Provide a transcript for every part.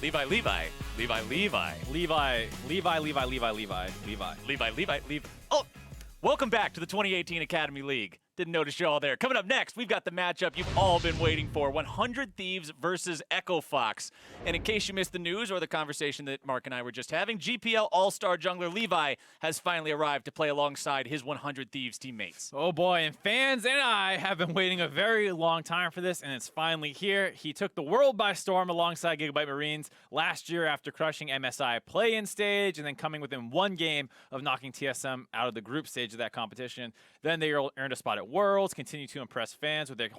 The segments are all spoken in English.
Levi. Oh, welcome back to the 2018 Academy League. Didn't notice you all there. Coming up next, we've got the matchup you've all been waiting for, 100 Thieves versus Echo Fox. And in case you missed the news or the conversation that Mark and I were just having, GPL All-Star jungler Levi has finally arrived to play alongside his 100 Thieves teammates. Oh boy, and fans and I have been waiting a very long time for this, and it's finally here. He took the world by storm alongside Gigabyte Marines last year after crushing MSI play-in stage and then coming within one game of knocking TSM out of the group stage of that competition. Then they earned a spot at Worlds, continue to impress fans with their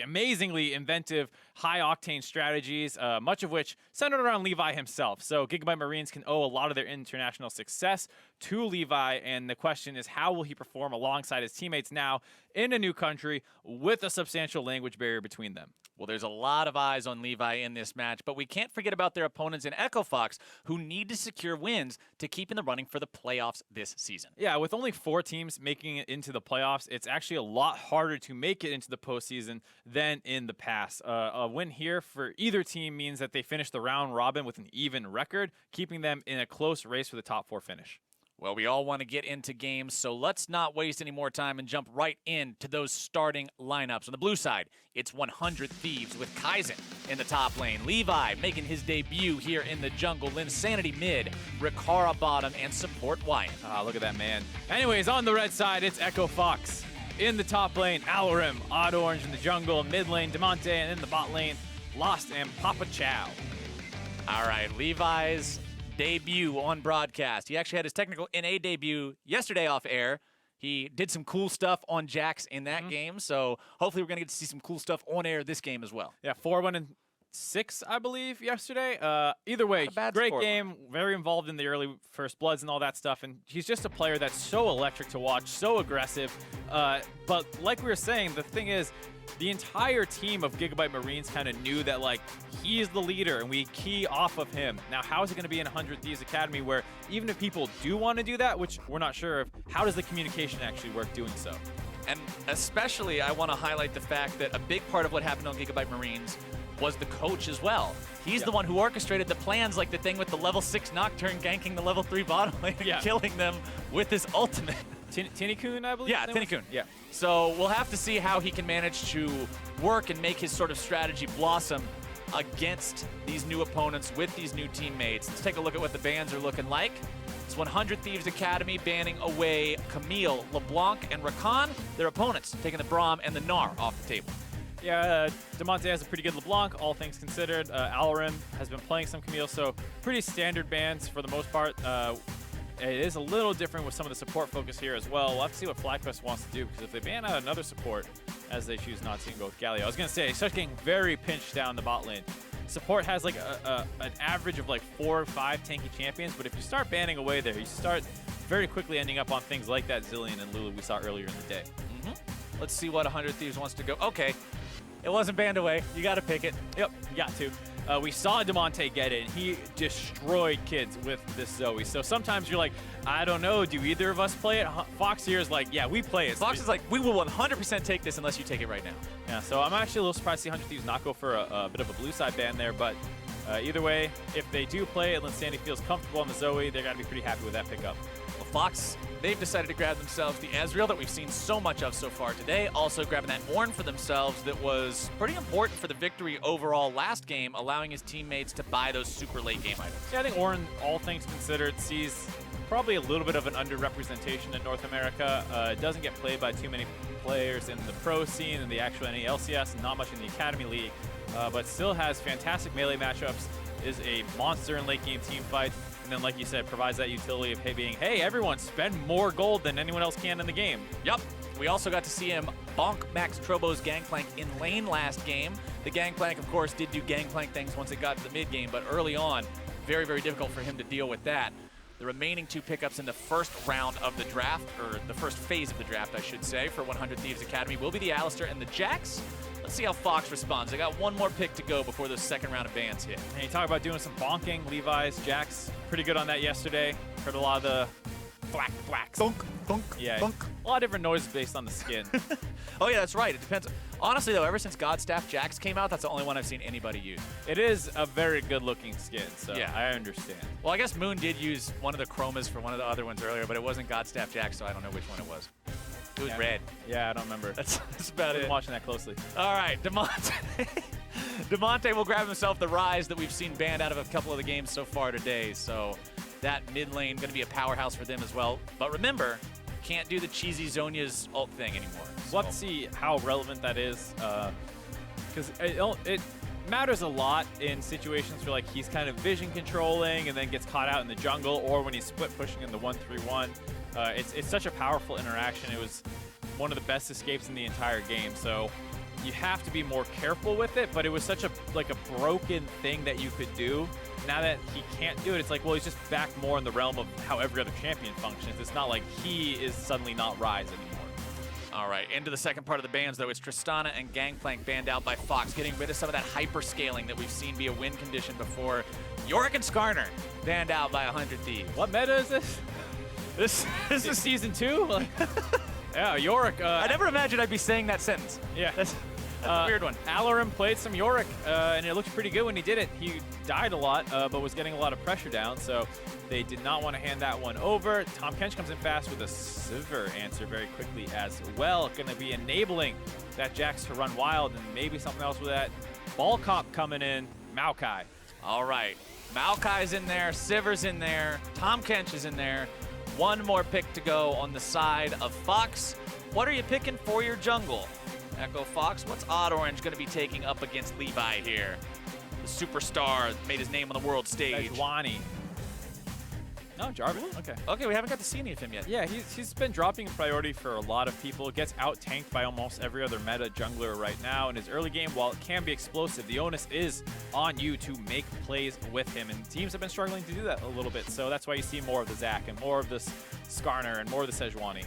amazingly inventive, high-octane strategies, much of which centered around Levi himself. So Gigabyte Marines can owe a lot of their international success to Levi, and the question is, how will he perform alongside his teammates now in a new country with a substantial language barrier between them? Well, there's a lot of eyes on Levi in this match, but we can't forget about their opponents in Echo Fox, who need to secure wins to keep in the running for the playoffs this season. Yeah, with only 4 teams making it into the playoffs, it's actually a lot harder to make it into the postseason than in the past. A win here for either team means that they finish the round robin with an even record, keeping them in a close race for the top 4 finish. Well, we all want to get into games, so let's not waste any more time and jump right into those starting lineups. On the blue side, it's 100 Thieves with Kaizen in the top lane. Levi making his debut here in the jungle. Linsanity mid, Rikara bottom, and support Whyin. Ah, look at that man. Anyways, on the red side, it's Echo Fox. In the top lane, Allorim, OddOrange in the jungle, mid lane, Damonte, and in the bot lane, Lost and Papa Chau. All right, Levi's debut on broadcast. He actually had his technical NA debut yesterday off air. He did some cool stuff on Jax in that game, so hopefully we're going to get to see some cool stuff on air this game as well. Yeah, 4-1-6, I believe, yesterday. Either way, great game, very involved in the early first bloods and all that stuff, and he's just a player that's so electric to watch, so aggressive. But like we were saying, the thing is, the entire team of Gigabyte Marines kind of knew that, like, he is the leader and we key off of him. Now, how is it going to be in 100 Thieves Academy where even if people do want to do that, which we're not sure of, how does the communication actually work doing so? And especially, I want to highlight the fact that a big part of what happened on Gigabyte Marines was the coach as well. He's the one who orchestrated the plans, like the thing with the level 6 Nocturne ganking the level 3 bottom lane and killing them with his ultimate. Tinnikun, I believe? Yeah, Tinnikun. Yeah. So we'll have to see how he can manage to work and make his sort of strategy blossom against these new opponents with these new teammates. Let's take a look at what the bans are looking like. It's 100 Thieves Academy banning away Camille, LeBlanc, and Rakan. Their opponents taking the Braum and the Gnar off the table. Yeah, Damonte has a pretty good LeBlanc, all things considered. Allorim has been playing some Camille, so pretty standard bans for the most part. It is a little different with some of the support focus here as well. We'll have to see what FLICKR wants to do, because if they ban out another support, as they choose not to go with Galio. I was going to say, it starts getting very pinched down the bot lane. Support has like an average of like 4 or 5 tanky champions, but if you start banning away there, you start very quickly ending up on things like that Zilean and Lulu we saw earlier in the day. Let's see what 100 Thieves wants to go. Okay, it wasn't banned away. You got to pick it. Yep, you got to. We saw Damonte get it, and he destroyed kids with this Zoe. So sometimes you're like, I don't know, do either of us play it? Fox here is like, yeah, we play it. Fox is like, we will 100% take this unless you take it right now. Yeah, so I'm actually a little surprised to see 100 Thieves not go for a bit of a blue side ban there, but either way, if they do play it, Linsanity feels comfortable on the Zoe, they're going to be pretty happy with that pickup. Well, Fox, they've decided to grab themselves the Ezreal that we've seen so much of so far today. Also grabbing that Ornn for themselves that was pretty important for the victory overall last game, allowing his teammates to buy those super late game items. Yeah, I think Ornn, all things considered, sees probably a little bit of an underrepresentation in North America. It doesn't get played by too many players in the pro scene and the actual LCS, and not much in the Academy League, but still has fantastic melee matchups, is a monster in late game team fights. And then, like you said, provides that utility of being, hey, everyone, spend more gold than anyone else can in the game. Yep. We also got to see him bonk Max Trobo's Gangplank in lane last game. The Gangplank, of course, did do Gangplank things once it got to the mid game, but early on, very, very difficult for him to deal with that. The remaining 2 pickups in the first round of the draft, or the first phase of the draft, I should say, for 100 Thieves Academy will be the Alistar and the Jax. Let's see how Fox responds. They got one more pick to go before the second round of bans hit. And you talk about doing some bonking. Levi's, Jax, pretty good on that yesterday. Heard a lot of the thwack, thwack. Thunk, thunk, Yeah, thunk. a lot of different noises based on the skin. Oh yeah, that's right. It depends. Honestly though, ever since Godstaff Jax came out, that's the only one I've seen anybody use. It is a very good looking skin, so Yeah. I understand. Well, I guess Moon did use one of the chromas for one of the other ones earlier, but it wasn't Godstaff Jax, so I don't know which one it was. It was red. Yeah, I don't remember. That's about I've it. been watching that closely. All right, Damonte. Damonte will grab himself the Ryze that we've seen banned out of a couple of the games so far today. So that mid lane going to be a powerhouse for them as well. But remember, can't do the cheesy Zhonya's ult thing anymore. We'll have to see how relevant that is, because it matters a lot in situations where like he's kind of vision controlling and then gets caught out in the jungle, or when he's split pushing in the 1-3-1. It's such a powerful interaction. It was one of the best escapes in the entire game. So you have to be more careful with it, but it was such a broken thing that you could do. Now that he can't do it, it's like, well, he's just back more in the realm of how every other champion functions. It's not like he is suddenly not Ryze anymore. All right, into the second part of the bans, though. It's Tristana and Gangplank banned out by Fox, getting rid of some of that hyper-scaling that we've seen be a win condition before. Yorick and Skarner banned out by 100 Thieves. What meta is this? This is season 2? Yeah, Yorick. I never imagined I'd be saying that sentence. Yeah. That's a weird one. Allorim played some Yorick, and it looked pretty good when he did it. He died a lot, but was getting a lot of pressure down, so they did not want to hand that one over. Tahm Kench comes in fast with a Sivir answer very quickly as well. Going to be enabling that Jax to run wild, and maybe something else with that. Ball cop coming in, Maokai. All right, Maokai's in there, Sivir's in there, Tahm Kench is in there. One more pick to go on the side of Fox. What are you picking for your jungle? Echo Fox, what's OddOrange going to be taking up against Levi here? The superstar that made his name on the world stage. Sejuani. No, Jarvan? Okay. Okay, we haven't got to see any of him yet. Yeah, he's been dropping in priority for a lot of people. Gets out-tanked by almost every other meta jungler right now. In his early game, while it can be explosive, the onus is on you to make plays with him. And teams have been struggling to do that a little bit. So that's why you see more of the Zac and more of this Skarner and more of the Sejuani.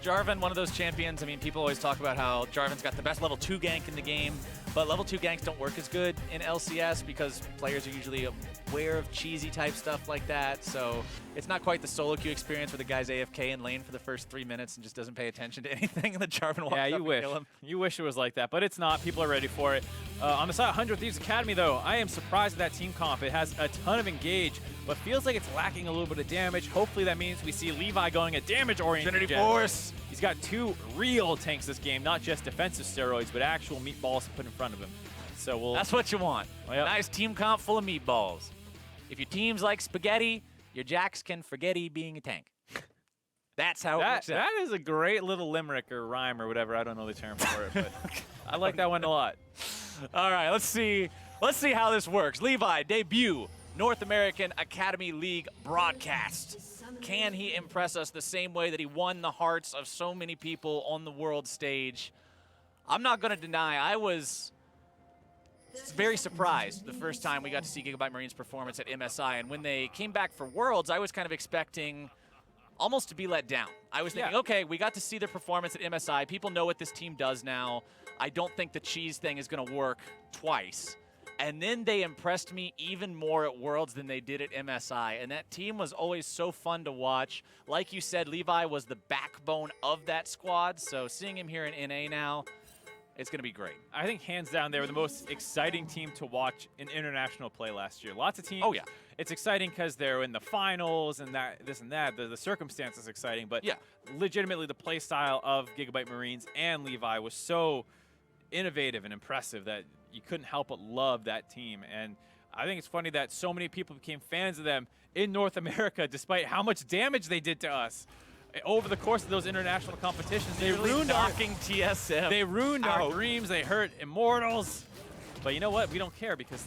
Jarvan, one of those champions. I mean, people always talk about how Jarvan's got the best level 2 gank in the game, but level 2 ganks don't work as good in LCS because players are usually aware of cheesy type stuff like that. So it's not quite the solo queue experience where the guy's AFK in lane for the first 3 minutes and just doesn't pay attention to anything, and the Jarvan walks up and kill him. You wish it was like that, but it's not. People are ready for it. On the side of 100 Thieves Academy, though, I am surprised at that team comp. It has a ton of engage, but feels like it's lacking a little bit of damage. Hopefully that means we see Levi going a damage-oriented Trinity Force. He's got 2 real tanks this game, not just defensive steroids, but actual meatballs to put in front of him. So we'll. That's what you want. Yep. Nice team comp full of meatballs. If your team's like spaghetti, your Jax can forgetty being a tank. That's how it works out. That is a great little limerick or rhyme or whatever. I don't know the term for it, but I like that one a lot. All right, let's see how this works. Levi, debut North American Academy League broadcast. Can he impress us the same way that he won the hearts of so many people on the world stage? I'm not going to deny I was very surprised the first time we got to see Gigabyte Marine's performance at MSI, and when they came back for Worlds, I was kind of expecting almost to be let down. I was thinking, okay, we got to see their performance at MSI. People know what this team does now. I don't think the cheese thing is going to work twice. And then they impressed me even more at Worlds than they did at MSI. And that team was always so fun to watch. Like you said, Levi was the backbone of that squad. So seeing him here in NA now, it's going to be great. I think hands down they were the most exciting team to watch in international play last year. Lots of teams. Oh, yeah. It's exciting because they're in the finals and this and that. The circumstance is exciting. But yeah, legitimately the play style of Gigabyte Marines and Levi was so innovative and impressive that you couldn't help but love that team. And I think it's funny that so many people became fans of them in North America despite how much damage they did to us. Over the course of those international competitions, they ruined TSM. They ruined our dreams. They hurt Immortals. But you know what? We don't care because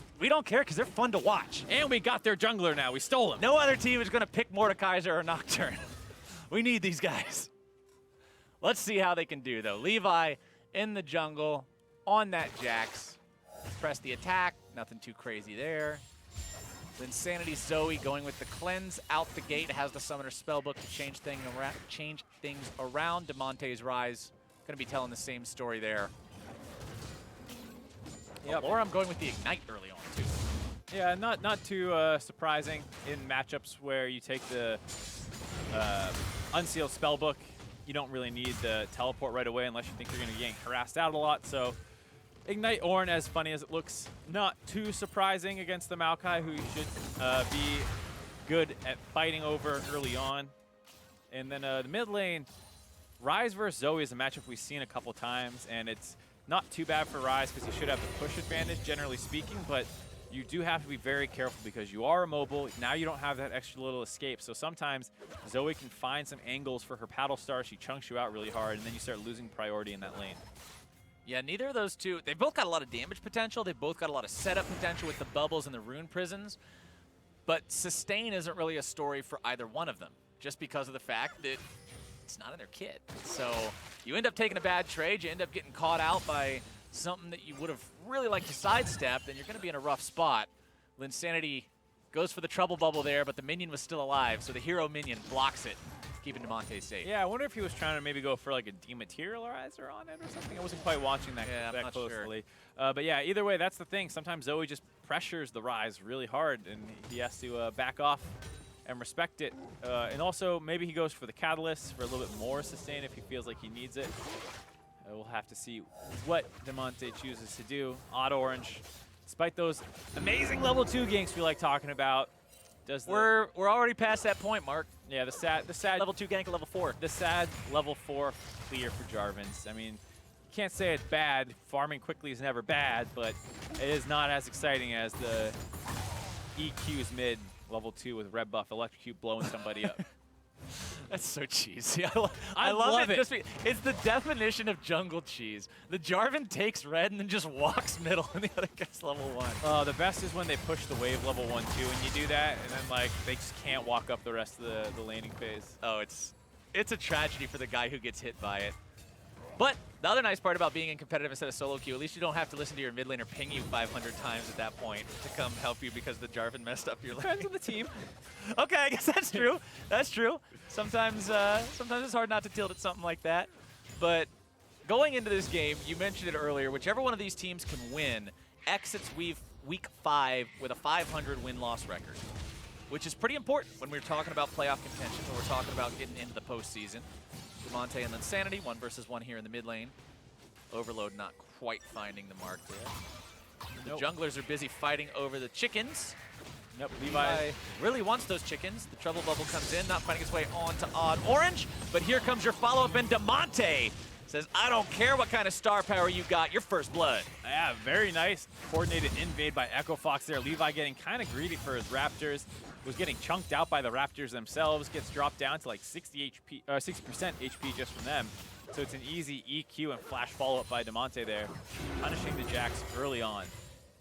they're fun to watch. And we got their jungler now. We stole him. No other team is going to pick Mordekaiser or Nocturne. We need these guys. Let's see how they can do, though. Levi in the jungle on that Jax. Press the attack. Nothing too crazy there. Linsanity Zoe going with the cleanse out the gate. Has the summoner spellbook to change things around. Damonte's Ryze going to be telling the same story there. Yep. Or I'm going with the ignite early on too. Yeah, not too surprising in matchups where you take the Unsealed Spellbook. You don't really need the teleport right away unless you think you're going to get harassed out a lot. So Ignite Ornn, as funny as it looks, not too surprising against the Maokai, who you should be good at fighting over early on. And then the mid lane, Ryze versus Zoe is a matchup we've seen a couple times, and it's not too bad for Ryze because he should have the push advantage, generally speaking, but you do have to be very careful because you are immobile. Now you don't have that extra little escape, so sometimes Zoe can find some angles for her paddle star. She chunks you out really hard, and then you start losing priority in that lane. Yeah, neither of those two, they both got a lot of damage potential. They both got a lot of setup potential with the bubbles and the rune prisons, but sustain isn't really a story for either one of them, just because of the fact that it's not in their kit. So you end up taking a bad trade, you end up getting caught out by something that you would have really liked to sidestep, then you're going to be in a rough spot. Linsanity goes for the trouble bubble there, but the minion was still alive, so the hero minion blocks it, keeping Damonte safe. Yeah, I wonder if he was trying to maybe go for like a dematerializer on it or something. I wasn't quite watching that, that closely. Sure. But yeah, either way, that's the thing. Sometimes Zoe just pressures the Ryze really hard, and he has to back off and respect it. And also, maybe he goes for the Catalyst for a little bit more sustain if he feels like he needs it. We'll have to see what Damonte chooses to do. OddOrange, despite those amazing level 2 ganks we like talking about, does we're already past that point, Mark. Yeah, the sad level 2 gank at level 4. The sad level 4 clear for Jarvan's. I mean, you can't say it's bad. Farming quickly is never bad, but it is not as exciting as the EQ's mid level 2 with red buff electrocute blowing somebody up. That's so cheesy. I love it. It's the definition of jungle cheese. The Jarvan takes red and then just walks middle, and the other guy's level 1. The best is when they push the wave level 1 too, and you do that, and then like they just can't walk up the rest of the laning phase. Oh, it's a tragedy for the guy who gets hit by it. But the other nice part about being in competitive instead of solo queue, at least you don't have to listen to your mid laner ping you 500 times at that point to come help you because the Jarvan messed up your lane. Depends on the team. Okay, I guess that's true. That's true. Sometimes it's hard not to tilt at something like that. But going into this game, you mentioned it earlier, whichever one of these teams can win exits week 5 with a 500 win-loss record, which is pretty important when we're talking about playoff contention, when we're talking about getting into the postseason. Damonte and Linsanity, 1 versus 1 here in the mid lane. Overload not quite finding the mark there. The junglers are busy fighting over the chickens. Nope, Levi really wants those chickens. The trouble bubble comes in, not finding its way on to OddOrange, but here comes your follow-up, and Damonte says, I don't care what kind of star power you got, your first blood. Yeah, very nice coordinated invade by Echo Fox there. Levi getting kind of greedy for his Raptors. Was getting chunked out by the Raptors themselves, gets dropped down to like 60% HP just from them. So it's an easy EQ and flash follow-up by Damonte there, punishing the Jax early on.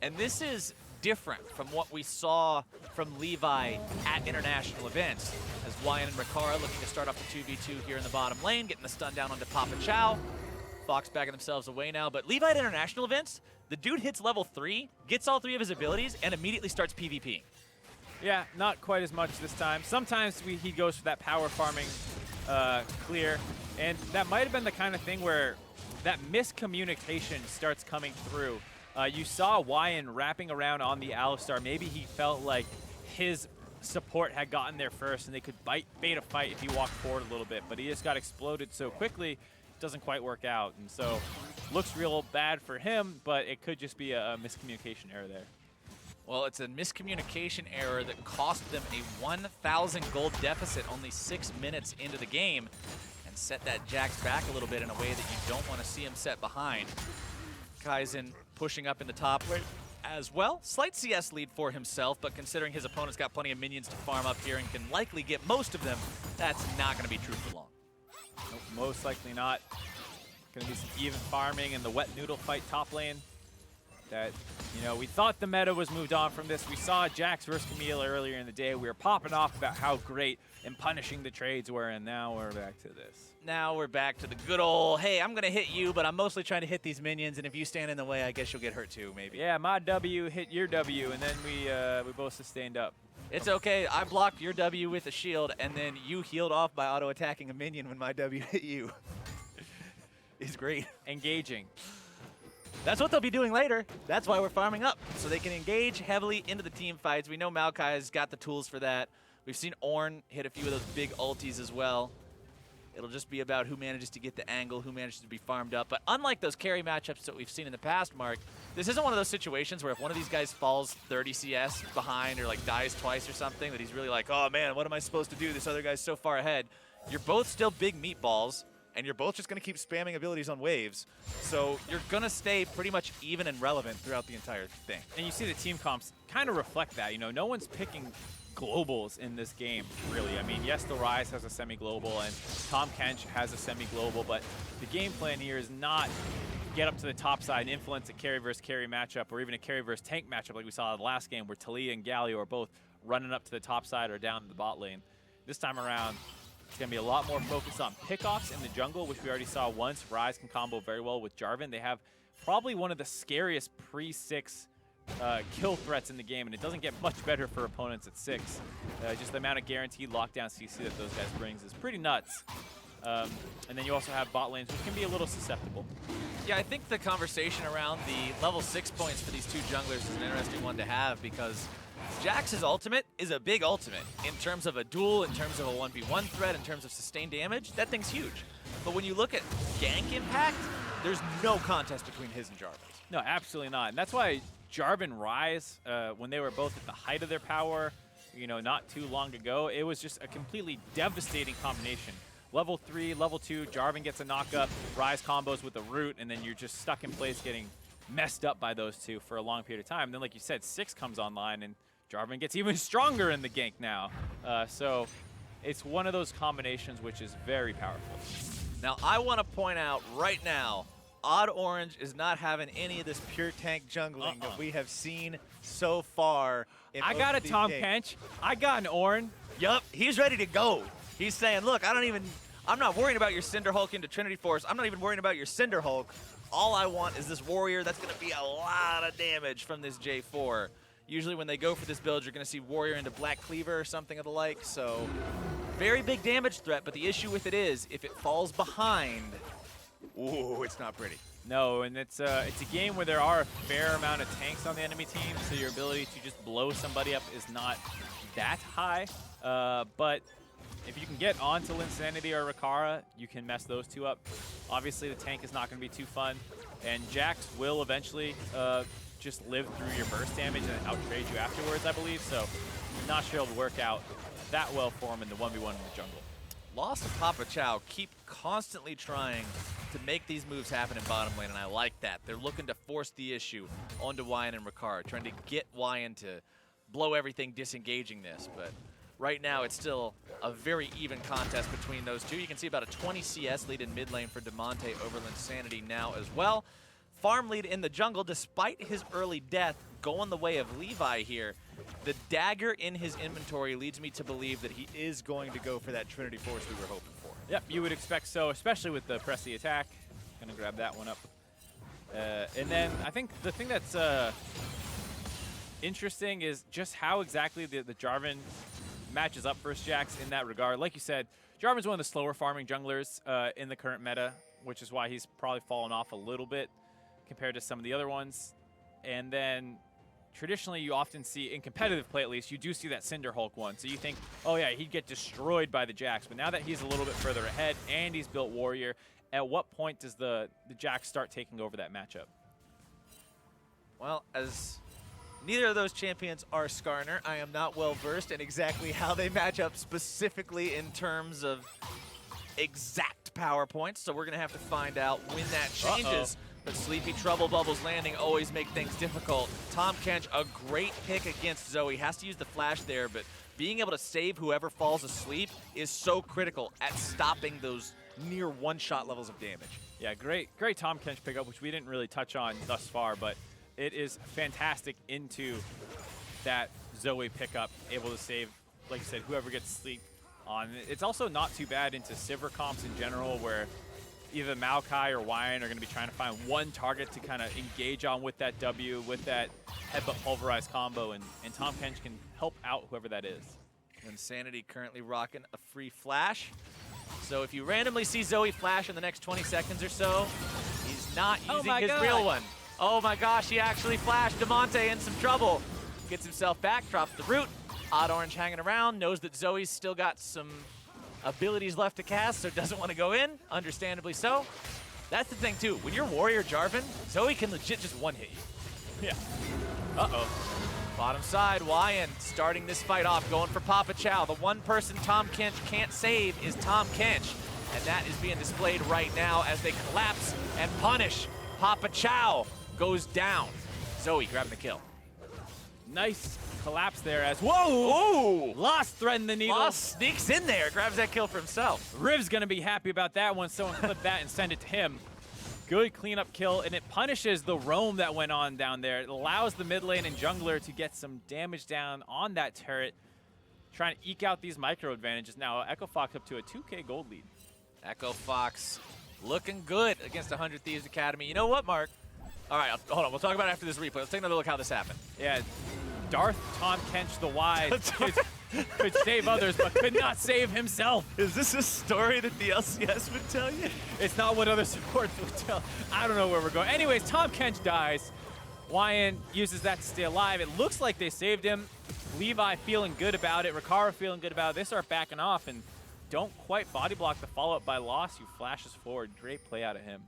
And this is different from what we saw from Levi at international events, as Whyin and Rikara looking to start off the 2v2 here in the bottom lane, getting the stun down onto Papa Chau. Fox backing themselves away now, but Levi at international events, the dude hits level 3, gets all 3 of his abilities, and immediately starts PvP. Yeah, not quite as much this time. Sometimes he goes for that power farming clear, and that might have been the kind of thing where that miscommunication starts coming through. You saw Whyin wrapping around on the Alistar. Maybe he felt like his support had gotten there first and they could bait a fight if he walked forward a little bit, but he just got exploded so quickly, it doesn't quite work out. And so looks real bad for him, but it could just be a miscommunication error there. Well, it's a miscommunication error that cost them a 1,000 gold deficit only 6 minutes into the game and set that Jax back a little bit in a way that you don't want to see him set behind. Kaizen pushing up in the top lane as well. Slight CS lead for himself, but considering his opponent's got plenty of minions to farm up here and can likely get most of them, that's not going to be true for long. Nope, most likely not. Going to be some even farming in the wet noodle fight top lane. That, you know, we thought the meta was moved on from this. We saw Jax versus Camille earlier in the day. We were popping off about how great and punishing the trades were, and now we're back to this. Now we're back to the good old, hey, I'm going to hit you, but I'm mostly trying to hit these minions, and if you stand in the way, I guess you'll get hurt too, maybe. Yeah, my W hit your W, and then we both sustained up. It's okay. I blocked your W with a shield, and then you healed off by auto-attacking a minion when my W hit you. It's great. Engaging. That's what they'll be doing later. That's why we're farming up, so they can engage heavily into the team fights. We know Maokai has got the tools for that. We've seen Ornn hit a few of those big ultis as well. It'll just be about who manages to get the angle, who manages to be farmed up. But unlike those carry matchups that we've seen in the past, Mark, this isn't one of those situations where if one of these guys falls 30 CS behind or like dies twice or something, that he's really like, oh man, what am I supposed to do? This other guy's so far ahead. You're both still big meatballs, and you're both just going to keep spamming abilities on waves. So you're going to stay pretty much even and relevant throughout the entire thing. And you see the team comps kind of reflect that. You know, no one's picking globals in this game, really. I mean, yes, the Ryze has a semi-global, and Tahm Kench has a semi-global, but the game plan here is not get up to the top side and influence a carry versus carry matchup, or even a carry versus tank matchup like we saw in the last game where Talia and Galio are both running up to the top side or down to the bot lane. This time around, it's going to be a lot more focused on pickoffs in the jungle, which we already saw once. Ryze can combo very well with Jarvan. They have probably one of the scariest pre-6 kill threats in the game, and it doesn't get much better for opponents at 6. Just the amount of guaranteed lockdown CC that those guys brings is pretty nuts. And then you also have bot lanes, which can be a little susceptible. Yeah, I think the conversation around the level 6 points for these two junglers is an interesting one to have, because Jax's ultimate is a big ultimate in terms of a duel, in terms of a 1v1 threat, in terms of sustained damage. That thing's huge. But when you look at gank impact, there's no contest between his and Jarvan's. No, absolutely not. And that's why Jarvan Ryze, when they were both at the height of their power, you know, not too long ago, it was just a completely devastating combination. Level 3, level 2, Jarvan gets a knock-up, Ryze combos with the root, and then you're just stuck in place getting messed up by those two for a long period of time. And then, like you said, 6 comes online, and Jarvan gets even stronger in the gank now. So it's one of those combinations which is very powerful. Now, I want to point out right now, OddOrange is not having any of this pure tank jungling that we have seen so far. I got a Tahm Kench. I got an Ornn. Yup, he's ready to go. He's saying, look, I'm not worrying about your Cinder Hulk into Trinity Force. I'm not even worrying about your Cinder Hulk. All I want is this Warrior. That's going to be a lot of damage from this J4. Usually when they go for this build, you're going to see Warrior into Black Cleaver or something of the like. So very big damage threat, but the issue with it is if it falls behind, ooh, it's not pretty. No, and it's a game where there are a fair amount of tanks on the enemy team, so your ability to just blow somebody up is not that high. But if you can get onto Linsanity or Rikara, you can mess those two up. Obviously, the tank is not going to be too fun, and Jax will eventually just live through your burst damage and out-trade you afterwards, I believe. So not sure it'll work out that well for him in the 1v1 in the jungle. Lost and Papa Chau keep constantly trying to make these moves happen in bottom lane, and I like that. They're looking to force the issue onto Whyin and Rikara, trying to get Whyin to blow everything, disengaging this. But right now, it's still a very even contest between those two. You can see about a 20 CS lead in mid lane for Damonte over Linsanity now as well. Farm lead in the jungle, despite his early death, going the way of Levi here. The dagger in his inventory leads me to believe that he is going to go for that Trinity Force we were hoping for. Yep, you would expect so, especially with the press the attack. Gonna grab that one up. And then I think the thing that's interesting is just how exactly the Jarvan matches up versus Jax in that regard. Like you said, Jarvan's one of the slower farming junglers in the current meta, which is why he's probably fallen off a little bit compared to some of the other ones. And then traditionally you often see, in competitive play at least, you do see that Cinder Hulk one. So you think, oh yeah, he'd get destroyed by the Jax. But now that he's a little bit further ahead and he's built Warrior, at what point does the Jax start taking over that matchup? Well, as neither of those champions are Skarner, I am not well versed in exactly how they match up specifically in terms of exact power points. So we're going to have to find out when that changes. But Sleepy Trouble Bubbles landing always make things difficult. Tahm Kench, a great pick against Zoe. Has to use the flash there, but being able to save whoever falls asleep is so critical at stopping those near one-shot levels of damage. Yeah, great Tahm Kench pickup, which we didn't really touch on thus far, but it is fantastic into that Zoe pickup, able to save, like you said, whoever gets sleep on. It's also not too bad into Sivir comps in general, where either Maokai or Whyin are going to be trying to find one target to kind of engage on with that W, with that headbutt pulverize combo, and Tahm Kench can help out whoever that is. Linsanity currently rocking a free flash. So if you randomly see Zoe flash in the next 20 seconds or so, he's not using his real one. Oh my gosh, he actually flashed. Damonte in some trouble. Gets himself back, drops the root. OddOrange hanging around, knows that Zoe's still got some abilities left to cast, so doesn't want to go in, understandably so. That's the thing too, when you're Warrior Jarvan, Zoe can legit just one-hit you. Yeah. Uh-oh. Bottom side, Whyin starting this fight off, going for Papa Chau. The one person Tahm Kench can't save is Tahm Kench, and that is being displayed right now as they collapse and punish. Papa Chau goes down. Zoe grabbing the kill. Nice collapse there as, whoa! Ooh! Lost threading the needle. Lost sneaks in there, grabs that kill for himself. Riv's gonna be happy about that one. Someone clip that and send it to him. Good cleanup kill, and it punishes the roam that went on down there. It allows the mid lane and jungler to get some damage down on that turret, trying to eke out these micro advantages. Now, Echo Fox up to a 2K gold lead. Echo Fox looking good against 100 Thieves Academy. You know what, Mark? All right, hold on. We'll talk about it after this replay. Let's take another look how this happened. Yeah, Darth Tahm Kench the Wise could save others, but could not save himself. Is this a story that the LCS would tell you? It's not what other supports would tell. I don't know where we're going. Anyways, Tahm Kench dies. Whyin uses that to stay alive. It looks like they saved him. Levi feeling good about it. Rikara feeling good about it. They start backing off and don't quite body block the follow-up by Loss, who flashes forward. Great play out of him.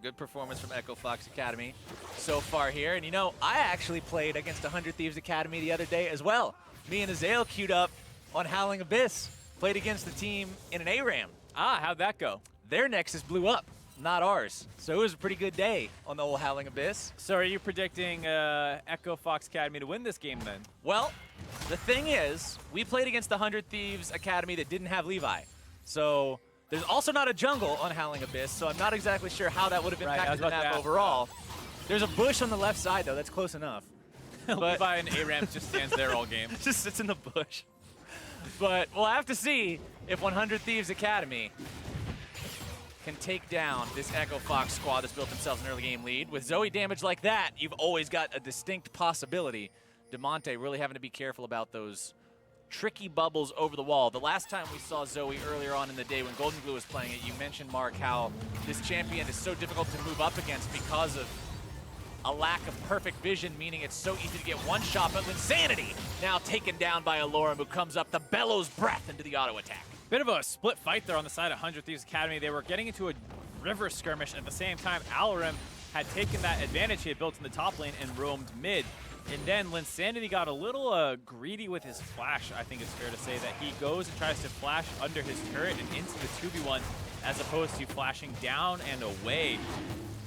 Good performance from Echo Fox Academy so far here. And you know, I actually played against 100 Thieves Academy the other day as well. Me and Ezreal queued up on Howling Abyss. Played against the team in an ARAM. Ah, how'd that go? Their Nexus blew up, not ours. So it was a pretty good day on the old Howling Abyss. So are you predicting Echo Fox Academy to win this game then? Well, the thing is, we played against the 100 Thieves Academy that didn't have Levi. So there's also not a jungle on Howling Abyss, so I'm not exactly sure how that would have impacted the map overall. There's a bush on the left side, though. That's close enough. Levi and ARAM just stands there all game. Just sits in the bush. But we'll have to see if 100 Thieves Academy can take down this Echo Fox squad that's built themselves an early game lead. With Zoe damage like that, you've always got a distinct possibility. Damonte really having to be careful about those tricky bubbles over the wall. The last time we saw Zoe earlier on in the day when Golden Glue was playing it, you mentioned, Mark, how this champion is so difficult to move up against because of a lack of perfect vision, meaning it's so easy to get one shot, but Linsanity now taken down by Allorim, who comes up the bellows breath into the auto attack. Bit of a split fight there on the side of 100 Thieves Academy. They were getting into a river skirmish. At the same time, Allorim had taken that advantage he had built in the top lane and roamed mid. And then Linsanity got a little greedy with his flash, I think it's fair to say, that he goes and tries to flash under his turret and into the 2v1 as opposed to flashing down and away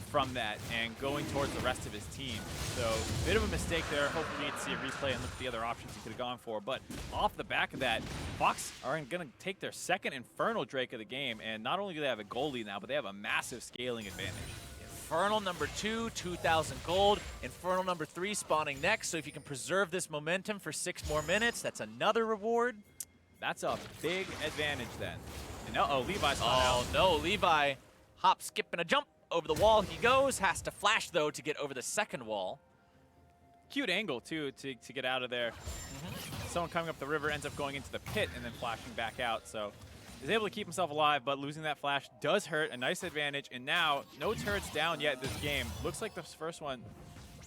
from that and going towards the rest of his team. So, bit of a mistake there. Hopefully we get to see a replay and look at the other options he could have gone for. But off the back of that, Fox are going to take their second Infernal Drake of the game, and not only do they have a gold lead now, but they have a massive scaling advantage. Infernal number 2, 2,000 gold. Infernal number 3 spawning next. So if you can preserve this momentum for 6 more minutes, that's another reward. That's a big advantage then. And uh-oh, Levi's not out. Oh no, Levi hop, skip, and a jump. Over the wall he goes. Has to flash, though, to get over the second wall. Cute angle, too, to get out of there. Someone coming up the river ends up going into the pit and then flashing back out. So he's able to keep himself alive, but losing that flash does hurt. A nice advantage. And now, no turrets down yet this game. Looks like the first one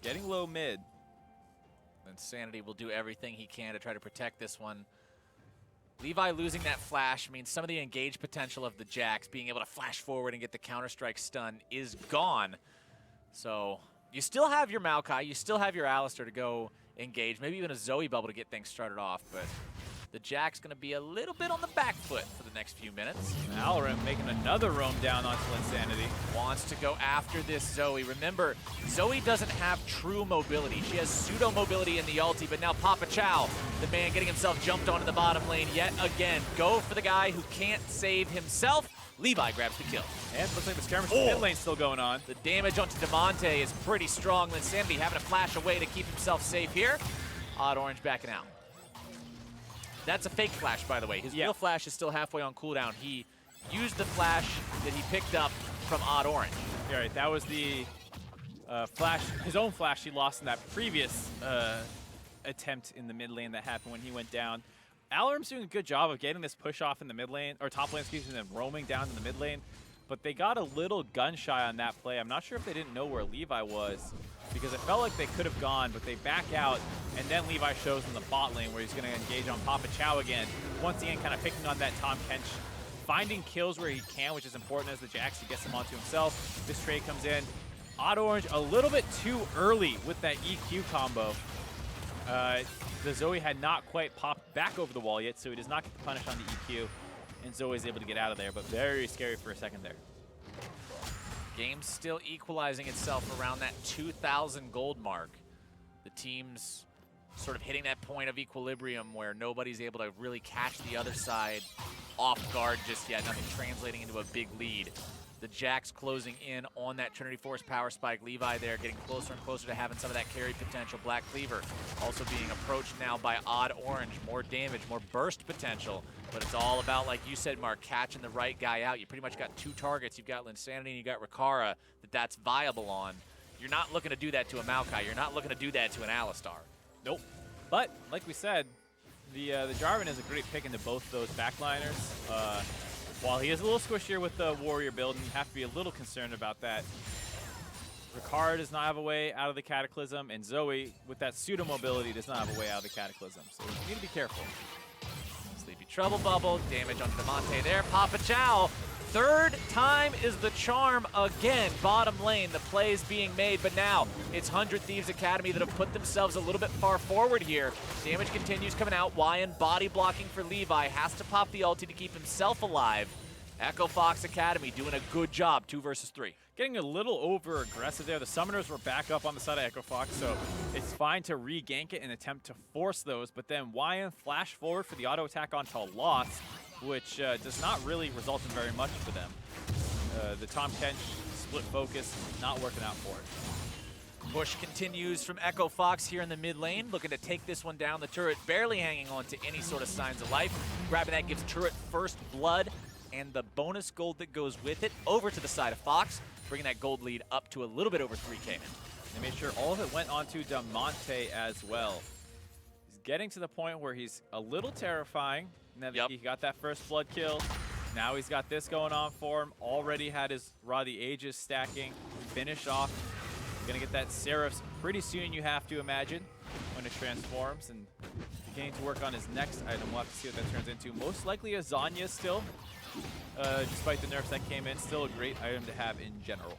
getting low mid. Linsanity will do everything he can to try to protect this one. Levi losing that flash means some of the engage potential of the Jax, being able to flash forward and get the Counter-Strike stun, is gone. So you still have your Maokai, you still have your Alistar to go engage, maybe even a Zoe bubble to get things started off, but the Jack's going to be a little bit on the back foot for the next few minutes. Allorim making another roam down onto Linsanity. Wants to go after this Zoe. Remember, Zoe doesn't have true mobility. She has pseudo mobility in the ulti, but now Papa Chau, the man getting himself jumped on in the bottom lane yet again. Go for the guy who can't save himself. Levi grabs the kill. And looks like the skirmish in the mid lane still going on. The damage onto Damonte is pretty strong. Linsanity having to flash away to keep himself safe here. OddOrange backing out. That's a fake flash, by the way. His real flash is still halfway on cooldown. He used the flash that he picked up from OddOrange. Yeah, right, that was the flash, his own flash he lost in that previous attempt in the mid lane that happened when he went down. Allorim's doing a good job of getting this push off in the mid lane, or top lane, excuse me, and then roaming down to the mid lane. But they got a little gun shy on that play. I'm not sure if they didn't know where Levi was, because it felt like they could have gone, but they back out, and then Levi shows in the bot lane where he's going to engage on Papa Chau again. Once again, kind of picking on that Tahm Kench finding kills where he can, which is important as the Jax. He gets them onto himself. This trade comes in. OddOrange a little bit too early with that EQ combo. The Zoe had not quite popped back over the wall yet, so he does not get the punish on the EQ. And Zoe is able to get out of there, but very scary for a second there. Game's still equalizing itself around that 2,000 gold mark. The team's sort of hitting that point of equilibrium where nobody's able to really catch the other side off guard just yet. Nothing translating into a big lead. The Jax closing in on that Trinity Force power spike. Levi there getting closer and closer to having some of that carry potential. Black Cleaver also being approached now by OddOrange. More damage, more burst potential. But it's all about, like you said, Mark, catching the right guy out. You pretty much got two targets. You've got Linsanity and you got Rikara that's viable on. You're not looking to do that to a Maokai. You're not looking to do that to an Alistar. Nope. But, like we said, the Jarvan is a great pick into both those backliners. While he is a little squishier with the Warrior build, and you have to be a little concerned about that, Rikara does not have a way out of the Cataclysm, and Zoe, with that pseudo-mobility, does not have a way out of the Cataclysm. So you need to be careful. Sleepy Trouble Bubble, damage on Damonte there. Papa Chau, third time is the charm again. Bottom lane, the play is being made, but now it's 100 Thieves Academy that have put themselves a little bit far forward here. Damage continues coming out. Whyin body blocking for Levi, has to pop the ulti to keep himself alive. FOXA Academy doing a good job, 2 versus 3. Getting a little over aggressive there. The summoners were back up on the side of FOXA, so it's fine to re-gank it and attempt to force those, but then Whyin flash forward for the auto attack onto Lost, which does not really result in very much for them. The Tahm Kench split focus, not working out for it. Push continues from FOXA here in the mid lane, looking to take this one down. The turret barely hanging on to any sort of signs of life. Grabbing that gives turret first blood and the bonus gold that goes with it over to the side of Fox, bringing that gold lead up to a little bit over 3K now. They made sure all of it went onto Damonte as well. He's getting to the point where he's a little terrifying. Now that he got that first blood kill, now he's got this going on for him. Already had his Raw the Ages stacking, finished off. Gonna get that Seraphs pretty soon, you have to imagine, when it transforms, and beginning to work on his next item. We'll have to see what that turns into. Most likely a Zanya still, despite the nerfs that came in. Still a great item to have in general.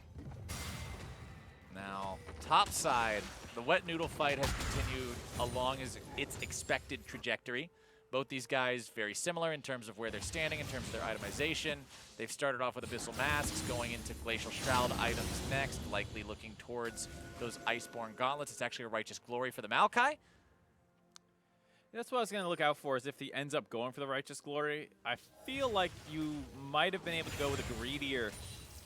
Now, top side, the wet noodle fight has continued along its expected trajectory. Both these guys very similar in terms of where they're standing, in terms of their itemization. They've started off with Abyssal Masks, going into Glacial Shroud items next, likely looking towards those Iceborne Gauntlets. It's actually a Righteous Glory for the Maokai. That's what I was going to look out for, is if he ends up going for the Righteous Glory. I feel like you might have been able to go with a greedier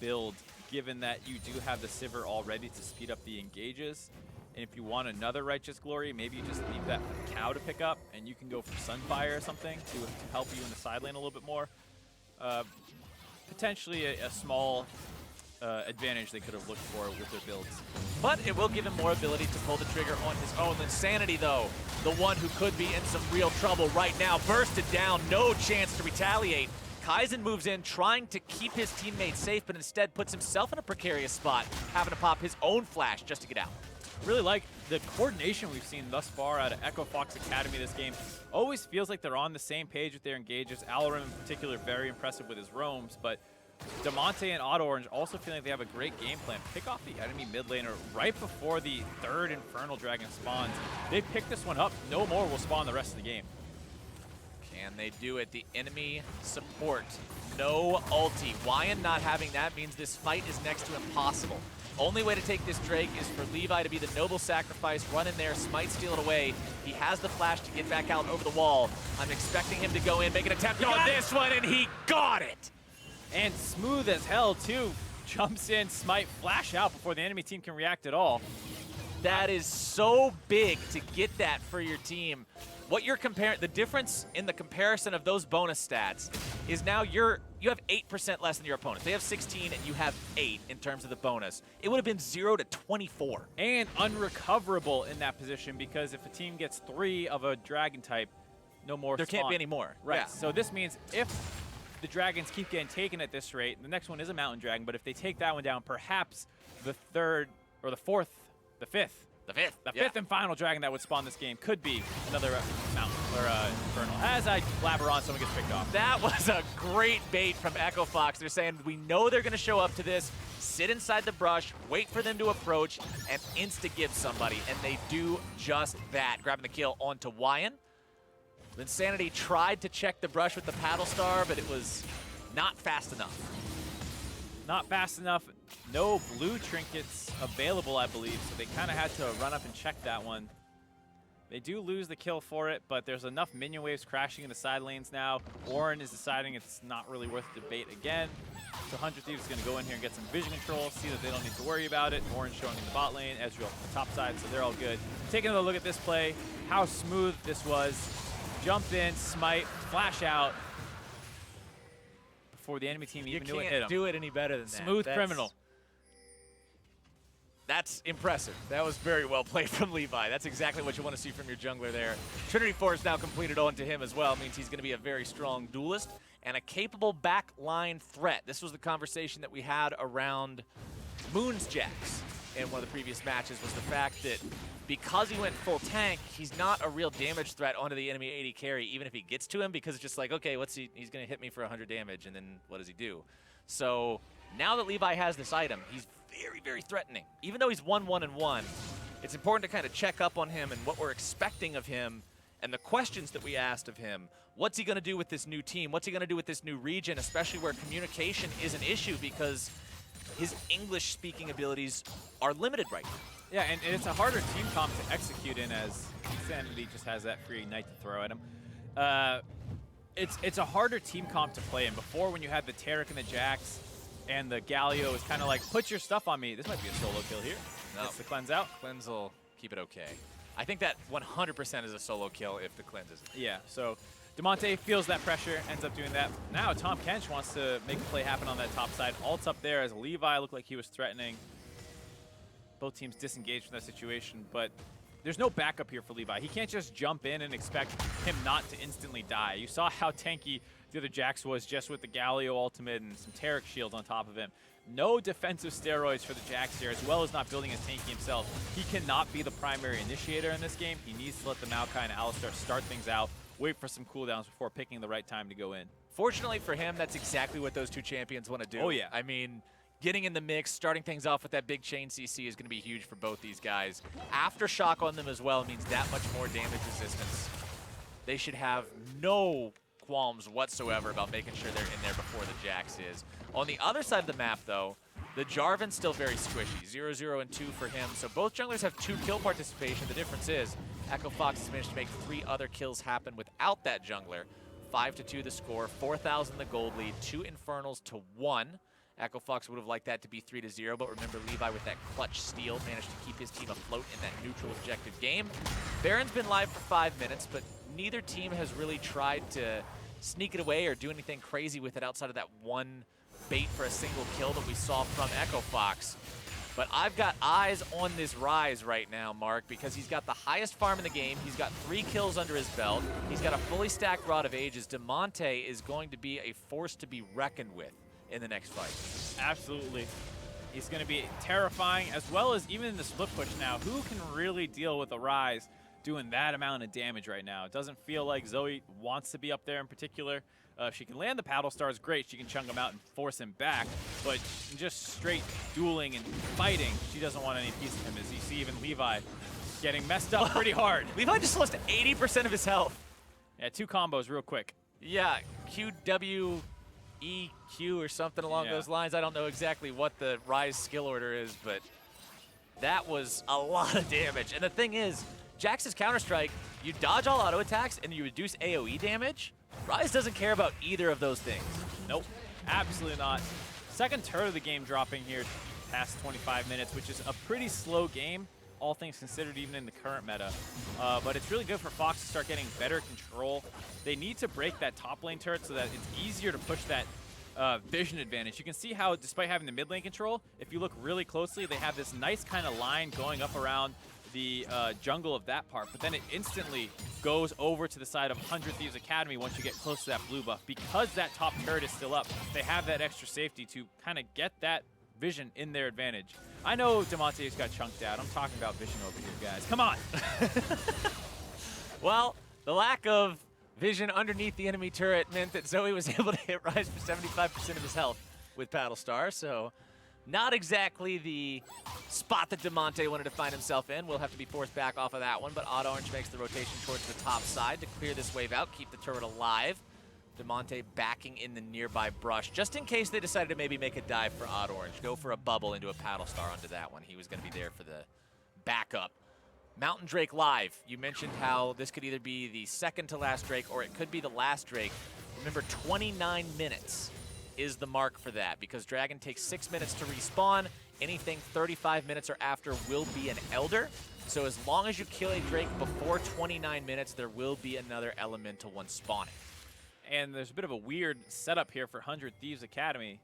build, given that you do have the Sivir already to speed up the engages. And if you want another Righteous Glory, maybe you just leave that for the Cow to pick up, and you can go for Sunfire or something to help you in the side lane a little bit more. Potentially a small advantage they could have looked for with their builds. But it will give him more ability to pull the trigger on his own. Linsanity, though, the one who could be in some real trouble right now, bursted down, no chance to retaliate. Kaizen moves in, trying to keep his teammates safe, but instead puts himself in a precarious spot, having to pop his own flash just to get out. Really like the coordination we've seen thus far out of FOXA Academy this game. Always feels like they're on the same page with their engages. Allorim in particular, very impressive with his roams, but Damonte and OddOrange also feeling like they have a great game plan. Pick off the enemy mid laner right before the third Infernal Dragon spawns. They pick this one up, no more will spawn the rest of the game. Can they do it? The enemy support, no ulti. Whyin not having that means this fight is next to impossible. Only way to take this Drake is for Levi to be the noble sacrifice, run in there, smite, steal it away. He has the flash to get back out over the wall. I'm expecting him to go in, make an attempt on this one, and he got it! And smooth as hell, too. Jumps in, smite, flash out before the enemy team can react at all. That is so big to get that for your team. What you're comparing, the difference in the comparison of those bonus stats is now you have 8% less than your opponent. They have 16 and you have 8 in terms of the bonus. It would have been 0 to 24. And unrecoverable in that position, because if a team gets 3 of a dragon type, no more There can't be any more. Right, Yeah. So this means if the dragons keep getting taken at this rate, the next one is a mountain dragon, but if they take that one down, perhaps the third, or the fourth, the fifth. The fifth. The fifth and final dragon that would spawn this game could be another mountain. Infernal. As I blabber on, someone gets picked off. That was a great bait from Echo Fox. They're saying, we know they're going to show up to this, sit inside the brush, wait for them to approach, and insta-give somebody. And they do just that, grabbing the kill onto Whyin. Linsanity tried to check the brush with the Paddle Star, but it was not fast enough. Not fast enough. No blue trinkets available, I believe, so they kind of had to run up and check that one. They do lose the kill for it, but there's enough minion waves crashing in the side lanes now. Ornn is deciding it's not really worth the debate again. So 100 Thieves is going to go in here and get some vision control, see that they don't need to worry about it. Ornn showing in the bot lane, Ezreal on the top side, so they're all good. Taking another look at this play, how smooth this was. Jump in, smite, flash out before the enemy team even knew it hit him. You can't do it any better than that. Smooth criminal. That's impressive. That was very well played from Levi. That's exactly what you want to see from your jungler there. Trinity Force now completed onto him as well. It means he's going to be a very strong duelist and a capable backline threat. This was the conversation that we had around Moon's Jax in one of the previous matches, was the fact that because he went full tank, he's not a real damage threat onto the enemy AD carry, even if he gets to him, because it's just like, okay, he's going to hit me for 100 damage, and then what does he do? So now that Levi has this item, he's very, very threatening. Even though he's 1-1-1, it's important to kind of check up on him and what we're expecting of him and the questions that we asked of him. What's he going to do with this new team? What's he going to do with this new region, especially where communication is an issue because his English-speaking abilities are limited right now. Yeah, and it's a harder team comp to execute in, as Linsanity just has that free Ignite to throw at him. It's a harder team comp to play in. Before, when you had the Taric and the Jax, and the Galio is kind of like, put your stuff on me. This might be a solo kill here. No. Gets the cleanse out. Cleanse will keep it okay. I think that 100% is a solo kill if the cleanse isn't. Yeah, so Damonte feels that pressure, ends up doing that. Now Tahm Kench wants to make a play happen on that top side. Ult's up there as Levi looked like he was threatening. Both teams disengaged from that situation, but there's no backup here for Levi. He can't just jump in and expect him not to instantly die. You saw how tanky the other Jax was just with the Galio ultimate and some Taric shield on top of him. No defensive steroids for the Jax here, as well as not building his tanky himself. He cannot be the primary initiator in this game. He needs to let the Maokai and Alistar start things out, wait for some cooldowns before picking the right time to go in. Fortunately for him, that's exactly what those two champions want to do. Oh, yeah. I mean, getting in the mix, starting things off with that big chain CC is going to be huge for both these guys. Aftershock on them as well means that much more damage resistance. They should have no qualms whatsoever about making sure they're in there before the Jax is. On the other side of the map, though, the Jarvan's still very squishy. 0-0 and 2 for him. So both junglers have 2 kill participation. The difference is Echo Fox has managed to make 3 other kills happen without that jungler. 5-2 the score, 4,000 the gold lead, 2 Infernals to 1. Echo Fox would have liked that to be 3-0, but remember Levi with that clutch steal managed to keep his team afloat in that neutral objective game. Baron's been live for 5 minutes, but neither team has really tried to sneak it away or do anything crazy with it outside of that one bait for a single kill that we saw from Echo Fox. But I've got eyes on this Ryze right now, Mark, because he's got the highest farm in the game. He's got 3 kills under his belt. He's got a fully stacked Rod of Ages. Damonte is going to be a force to be reckoned with in the next fight. Absolutely. He's going to be terrifying, as well as even in the split push now. Who can really deal with a Ryze doing that amount of damage right now? It doesn't feel like Zoe wants to be up there in particular. If she can land the paddle stars, great. She can chunk him out and force him back. But just straight dueling and fighting, she doesn't want any piece of him. As you see even Levi getting messed up pretty hard. Levi just lost 80% of his health. Yeah, 2 combos real quick. Yeah, QW EQ or something along those lines. I don't know exactly what the Ryze skill order is, but that was a lot of damage. And the thing is, Jax's Counter-Strike, you dodge all auto attacks and you reduce AoE damage. Ryze doesn't care about either of those things. Nope, absolutely not. Second turret of the game dropping here past 25 minutes, which is a pretty slow game, all things considered, even in the current meta. But it's really good for Fox to start getting better control. They need to break that top lane turret so that it's easier to push that vision advantage. You can see how, despite having the mid lane control, if you look really closely, they have this nice kind of line going up around the jungle of that part, but then it instantly goes over to the side of 100 Thieves Academy once you get close to that blue buff. Because that top turret is still up, they have that extra safety to kind of get that vision in their advantage. I know Damonte's got chunked out. I'm talking about vision over here, guys. Come on! Well, The lack of vision underneath the enemy turret meant that Zoe was able to hit Ryze for 75% of his health with Battlestar, so not exactly the spot that Damonte wanted to find himself in. We'll have to be forced back off of that one, but OddOrange makes the rotation towards the top side to clear this wave out, keep the turret alive. Damonte backing in the nearby brush, just in case they decided to maybe make a dive for OddOrange, go for a bubble into a Battlestar onto that one. He was going to be there for the backup. Mountain Drake live. You mentioned how this could either be the second to last Drake or it could be the last Drake. Remember, 29 minutes is the mark for that because Dragon takes 6 minutes to respawn. Anything 35 minutes or after will be an Elder. So as long as you kill a Drake before 29 minutes, there will be another Elemental one spawning. And there's a bit of a weird setup here for 100 Thieves Academy.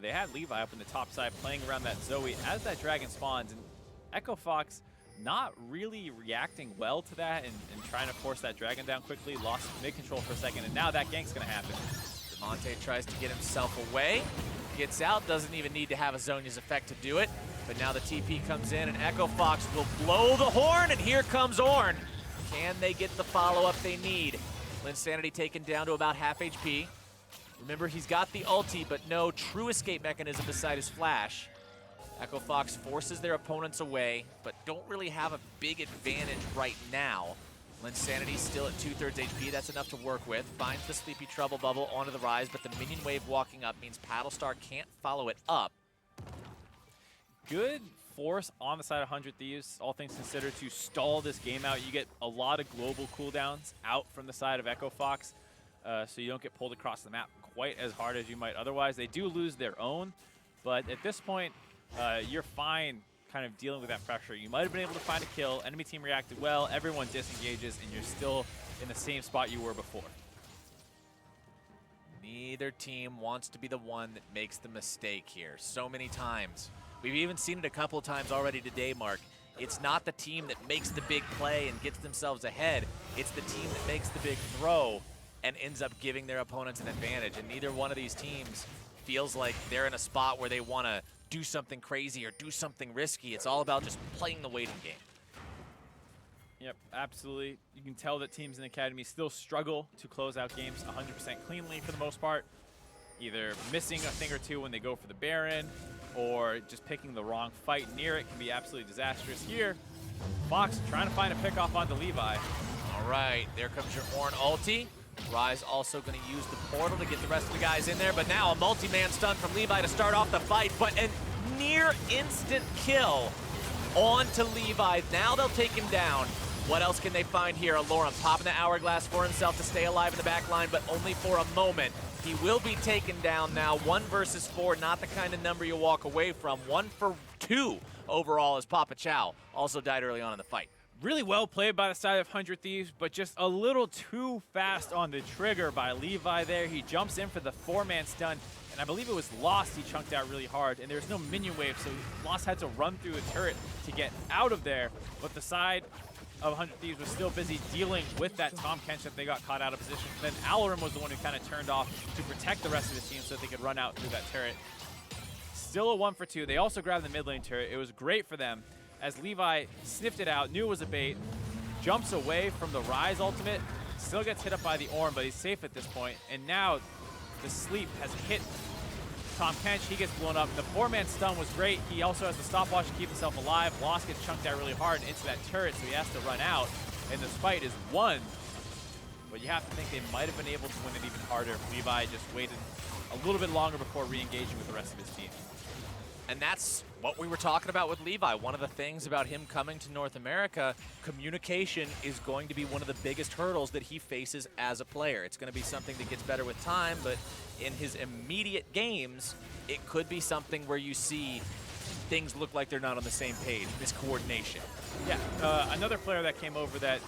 They had Levi up in the top side playing around that Zoe as that Dragon spawns, and Echo Fox not really reacting well to that and trying to force that Dragon down quickly. Lost mid control for a second, and now that gank's going to happen. Damonte tries to get himself away, gets out, doesn't even need to have a Zhonya's effect to do it. But now the TP comes in, and Echo Fox will blow the horn, and here comes Ornn. Can they get the follow-up they need? Linsanity taken down to about half HP. Remember, he's got the ulti, but no true escape mechanism beside his flash. Echo Fox forces their opponents away, but don't really have a big advantage right now. Linsanity still at 2/3 HP, that's enough to work with. Finds the Sleepy Trouble Bubble onto the Ryze, but the minion wave walking up means Battlestar can't follow it up. Good force on the side of 100 Thieves, all things considered, to stall this game out. You get a lot of global cooldowns out from the side of Echo Fox, so you don't get pulled across the map quite as hard as you might otherwise. They do lose their own, but at this point, you're fine kind of dealing with that pressure. You might have been able to find a kill, enemy team reacted well, everyone disengages, and you're still in the same spot you were before. Neither team wants to be the one that makes the mistake here. So many times. We've even seen it a couple of times already today, Mark. It's not the team that makes the big play and gets themselves ahead. It's the team that makes the big throw and ends up giving their opponents an advantage. And neither one of these teams feels like they're in a spot where they want to do something crazy or do something risky. It's all about just playing the waiting game. Yep, absolutely. You can tell that teams in the Academy still struggle to close out games 100% cleanly for the most part. Either missing a thing or two when they go for the Baron, or just picking the wrong fight near it can be absolutely disastrous. Here, Fox trying to find a pickoff onto Levi. All right, there comes your Ornn ulti. Ryze also going to use the portal to get the rest of the guys in there, but now a multi-man stun from Levi to start off the fight, but a near instant kill onto Levi. Now they'll take him down. What else can they find here? Allorim popping the hourglass for himself to stay alive in the back line, but only for a moment. He will be taken down now. 1 versus 4, not the kind of number you walk away from. 1 for 2 overall as Papa Chau also died early on in the fight. Really well played by the side of 100 Thieves, but just a little too fast on the trigger by Levi there. He jumps in for the 4-man stun, and I believe it was Lost he chunked out really hard, and there's no minion wave, so Lost had to run through a turret to get out of there, but the side of 100 Thieves was still busy dealing with that Tahm Kench that they got caught out of position. Then Allorim was the one who kind of turned off to protect the rest of the team so that they could run out through that turret. Still a 1 for 2. They also grabbed the mid lane turret. It was great for them as Levi sniffed it out, knew it was a bait, jumps away from the Ryze ultimate, still gets hit up by the Ornn, but he's safe at this point. And now the sleep has hit Tahm Kench. He gets blown up. The 4-man stun was great. He also has the stopwatch to keep himself alive. Lost gets chunked out really hard into that turret, so he has to run out. And this fight is won. But you have to think they might have been able to win it even harder if Levi just waited a little bit longer before re-engaging with the rest of his team. And that's what we were talking about with Levi. One of the things about him coming to North America, communication is going to be one of the biggest hurdles that he faces as a player. It's going to be something that gets better with time, but in his immediate games, it could be something where you see things look like they're not on the same page, miscoordination. Yeah, another player that came over that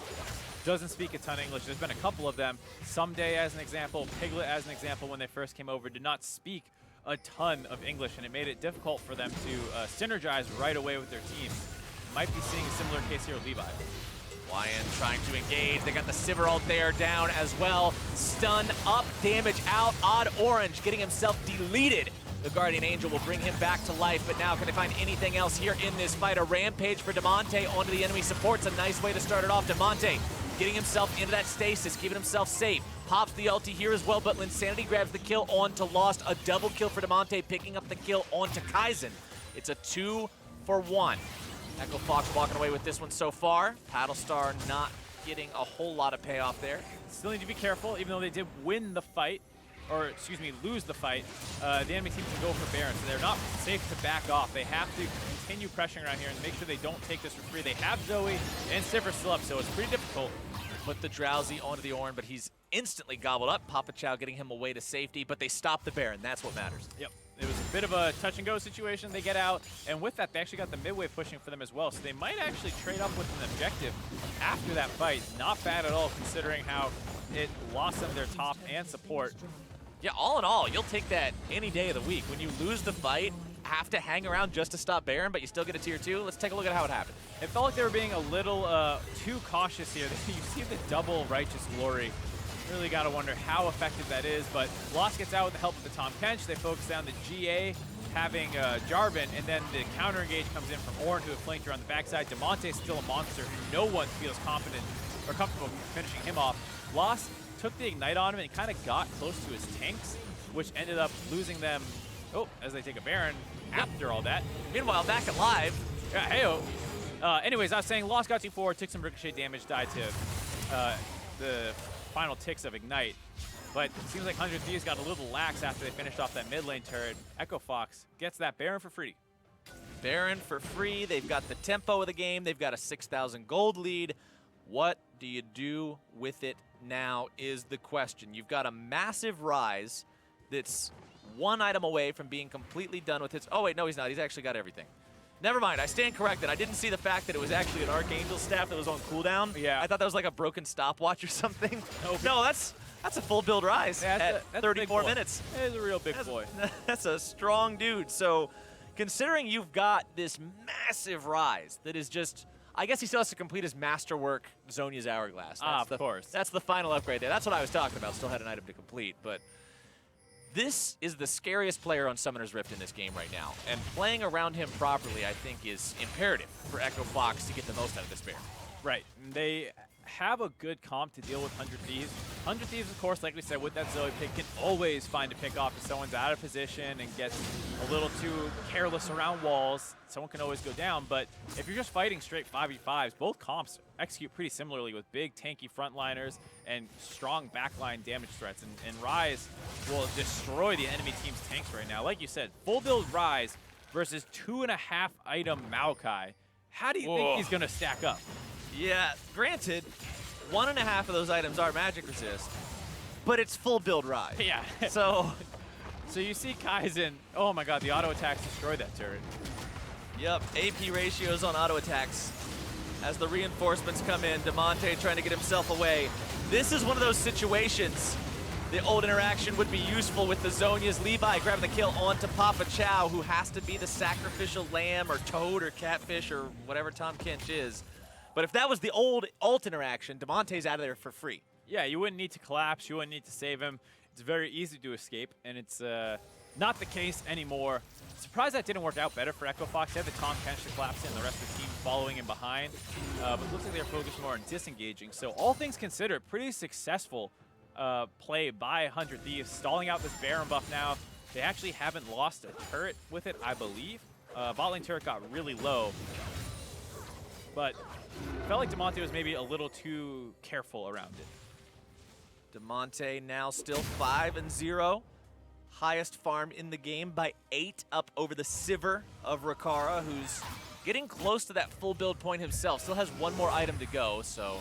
doesn't speak a ton of English. There's been a couple of them. Someday as an example, Piglet as an example, when they first came over, did not speak a ton of English, and it made it difficult for them to synergize right away with their teams. Might be seeing a similar case here with Levi. Whyin trying to engage. They got the Sivir ult there down as well. Stun up, damage out. OddOrange getting himself deleted. The Guardian Angel will bring him back to life, but now can they find anything else here in this fight? A rampage for Damonte onto the enemy support's a nice way to start it off. Damonte getting himself into that stasis, keeping himself safe. Pops the ulti here as well, but Linsanity grabs the kill onto Lost. A double kill for Damonte, picking up the kill onto Kaizen. It's a 2-for-1. Echo Fox walking away with this one so far. Alistar not getting a whole lot of payoff there. Still need to be careful, even though they did win the fight, or excuse me, lose the fight. The enemy team can go for Baron, so they're not safe to back off. They have to continue pressuring around here and make sure they don't take this for free. They have Zoe and Sivir still up, so it's pretty difficult. Put the Drowsy onto the Ornn, but he's instantly gobbled up. Papa Chau getting him away to safety, but they stop the Baron. That's what matters. Yep. It was a bit of a touch-and-go situation. They get out, and with that, they actually got the mid-wave pushing for them as well, so they might actually trade up with an objective after that fight. Not bad at all, considering how it lost them their top and support. Yeah, all in all, you'll take that any day of the week. When you lose the fight, have to hang around just to stop Baron, but you still get a tier 2. Let's take a look at how it happened. It felt like they were being a little too cautious here. You see the double Righteous Glory. Really got to wonder how effective that is, but Lost gets out with the help of the Tahm Kench. They focus down the GA, having Jarvan, and then the counter engage comes in from Ornn, who have flanked her on the backside. Damonte is still a monster who no one feels confident or comfortable finishing him off. Lost took the Ignite on him and kind of got close to his tanks, which ended up losing them, as they take a Baron after all that. Meanwhile, back at live. Yeah, hey-oh. Anyways, I was saying Lost got too forward, took some ricochet damage, died to the final ticks of Ignite. But it seems like 100 Thieves got a little lax after they finished off that mid lane turret. Echo Fox gets that Baron for free. Baron for free. They've got the tempo of the game. They've got a 6,000 gold lead. What do you do with it now is the question. You've got a massive Ryze that's one item away from being completely done with his... Oh, wait, no, he's not. He's actually got everything. Never mind, I stand corrected. I didn't see the fact that it was actually an Archangel staff that was on cooldown. Yeah. I thought that was like a broken stopwatch or something. No, that's a full build Ryze at 34 minutes. That is a real big boy. That's a strong dude. So considering you've got this massive Ryze that is just... I guess he still has to complete his masterwork, Zhonya's Hourglass. Of course. That's the final upgrade there. That's what I was talking about. Still had an item to complete, but... This is the scariest player on Summoner's Rift in this game right now, and playing around him properly, I think, is imperative for Echo Fox to get the most out of this Baron. Right. They have a good comp to deal with 100 Thieves. 100 Thieves, of course, like we said, with that Zoe pick, can always find a pick off if someone's out of position and gets a little too careless around walls. Someone can always go down, but if you're just fighting straight 5v5s, both comps execute pretty similarly with big, tanky frontliners and strong backline damage threats. And Ryze will destroy the enemy team's tanks right now. Like you said, full build Ryze versus 2.5 item Maokai. How do you think he's going to stack up? Yeah, granted, 1.5 of those items are magic resist, but it's full build Ryze. Yeah. So you see Kaizen. Oh my god, the auto attacks destroyed that turret. Yep, AP ratios on auto attacks. As the reinforcements come in, Damonte trying to get himself away. This is one of those situations. The old interaction would be useful with the Zhonya's. Levi grabbing the kill onto Papa Chau, who has to be the sacrificial lamb or toad or catfish or whatever Tahm Kench is. But if that was the old ult interaction, Damonte's out of there for free. Yeah, you wouldn't need to collapse. You wouldn't need to save him. It's very easy to escape, and it's not the case anymore. Surprised that didn't work out better for Echo Fox. They had the Tahm Kench to collapse in, and the rest of the team following him behind. But it looks like they're focused more on disengaging. So all things considered, pretty successful play by 100 Thieves, stalling out this Baron buff now. They actually haven't lost a turret with it, I believe. Bot lane turret got really low. But felt like Damonte was maybe a little too careful around it. Damonte now still 5-0. Highest farm in the game by 8, up over the Sivir of Rikara, who's getting close to that full build point himself. Still has one more item to go, so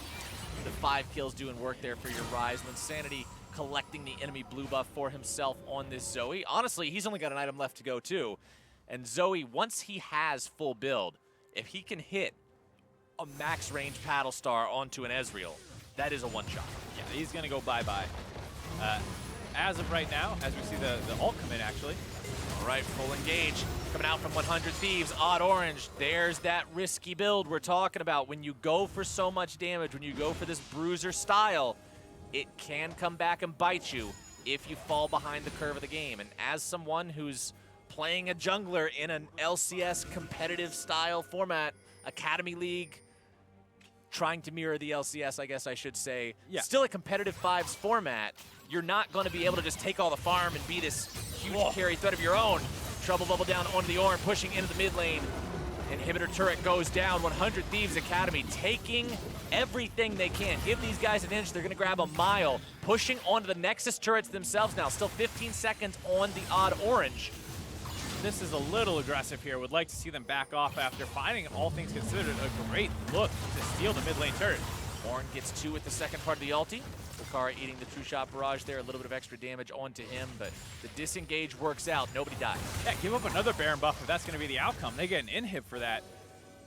the 5 kills doing work there for your Ryze. Linsanity collecting the enemy blue buff for himself on this Zoe. Honestly, he's only got an item left to go too. And Zoe, once he has full build, if he can hit a max range paddle star onto an Ezreal, that is a one-shot. Yeah, he's going to go bye-bye. As of right now, as we see the ult come in, actually. All right, full engage. Coming out from 100 Thieves, OddOrange. There's that risky build we're talking about. When you go for so much damage, when you go for this bruiser style, it can come back and bite you if you fall behind the curve of the game. And as someone who's playing a jungler in an LCS competitive style format, Academy League, trying to mirror the LCS, I guess I should say. Yeah. Still a competitive fives format. You're not going to be able to just take all the farm and be this huge carry threat of your own. Trouble bubble down onto the Ornn, pushing into the mid lane. Inhibitor turret goes down. 100 Thieves Academy taking everything they can. Give these guys an inch. They're going to grab a mile. Pushing onto the Nexus turrets themselves now. Still 15 seconds on the OddOrange. This is a little aggressive here. Would like to see them back off after finding, all things considered, a great look to steal the mid lane turret. Ornn gets 2 with the second part of the ulti. Rikara eating the true shot barrage there. A little bit of extra damage onto him, but the disengage works out. Nobody dies. Yeah, give up another Baron buff if that's going to be the outcome. They get an inhib for that.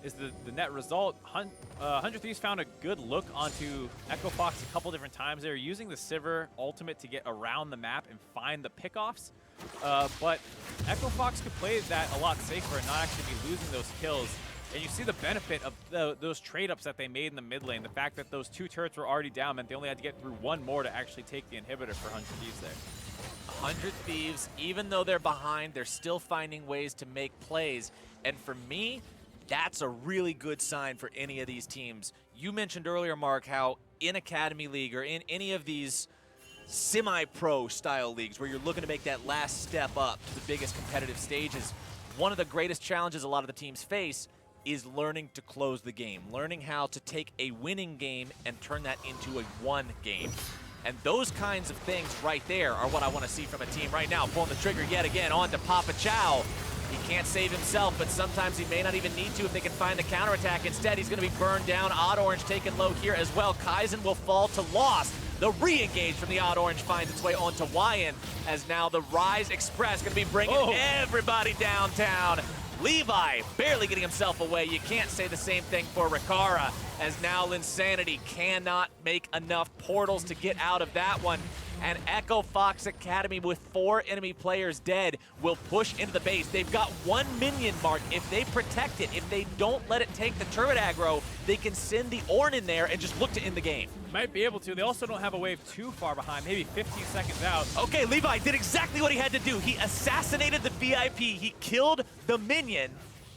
Is the net result. 100 Thieves found a good look onto Echo Fox a couple different times. They were using the Sivir ultimate to get around the map and find the pickoffs. But Echo Fox could play that a lot safer and not actually be losing those kills. And you see the benefit of those trade-ups that they made in the mid lane. The fact that those 2 turrets were already down meant they only had to get through 1 more to actually take the inhibitor for 100 Thieves there. 100 Thieves, even though they're behind, they're still finding ways to make plays. And for me, that's a really good sign for any of these teams. You mentioned earlier, Mark, how in Academy League or in any of these semi-pro style leagues where you're looking to make that last step up to the biggest competitive stages, one of the greatest challenges a lot of the teams face is learning to close the game, learning how to take a winning game and turn that into a won game. And those kinds of things right there are what I want to see from a team right now. Pulling the trigger yet again onto Papa Chau. He can't save himself, but sometimes he may not even need to if they can find the counterattack. Instead, he's going to be burned down. OddOrange taken low here as well. Kaizen will fall to loss. The re-engage from the OddOrange finds its way onto Whyin, as now the Ryze Express going to be bringing everybody downtown. Levi barely getting himself away. You can't say the same thing for Rikara, as now Linsanity cannot make enough portals to get out of that one. And Echo Fox Academy, with 4 enemy players dead, will push into the base. They've got 1 minion, Mark. If they protect it, if they don't let it take the turret aggro, they can send the Ornn in there and just look to end the game. Might be able to. They also don't have a wave too far behind, maybe 15 seconds out. Okay, Levi did exactly what he had to do. He assassinated the VIP. He killed the minion